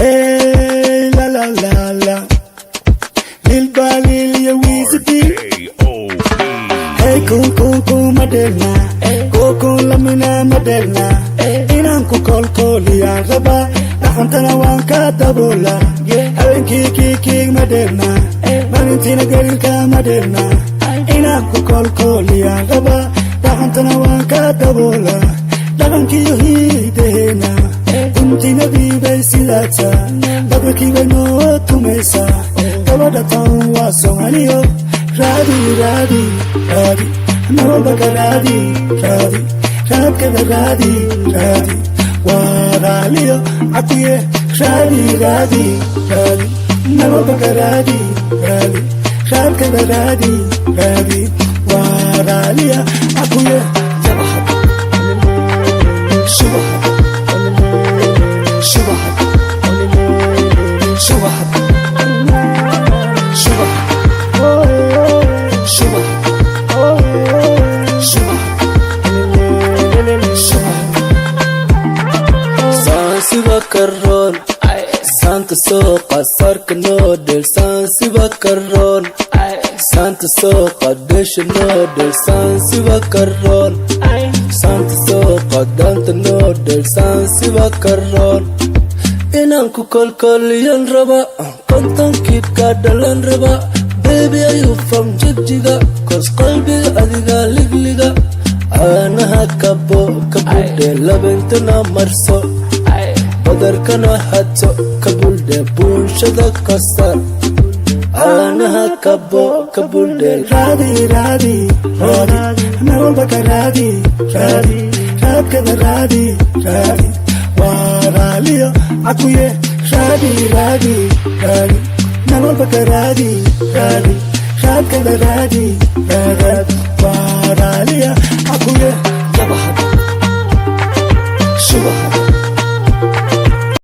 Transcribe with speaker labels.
Speaker 1: Hey, la la la la. Lil Balil, ya Wizzy. Hey, cool, Madonna. Cool, lamina Madonna. Inan kol, ya raba. Nakantana wanka dabola. Hawin ki Madonna. Manintina galka Madonna. Inan kol, ya raba. Nakantana wanka dabola. Daganki yohidena. Kuntina vive silata. Dabaki no tumesa. Kabada tawa songaniyo. Radi. Nabaka radi. Radkada radi. Waraliyo akuye. Radi. Nabaka radi. Radkada radi. Waraliyo akuye. Yabahat. Shubahat.
Speaker 2: Bakarron Santa Soqa Sarka Nodel Sansi Bakarron Santa Soqa Dish Nodel Sansi Bakarron Santa Soqa Danta Nodel Sansi Bakarron Inanku kol yan raba Kontan kid kadalan raba Baby are you from Jigjiga Cause qalbi adiga ligliga Anaha kabo de labintuna marso Badarkana hatso kabul de bulshada kasar Anaha kabo de
Speaker 1: Radi Nabaka radi Radkada radi Waraliyo akuye Radi Nabaka radi Radkada radi Waraliyo akuye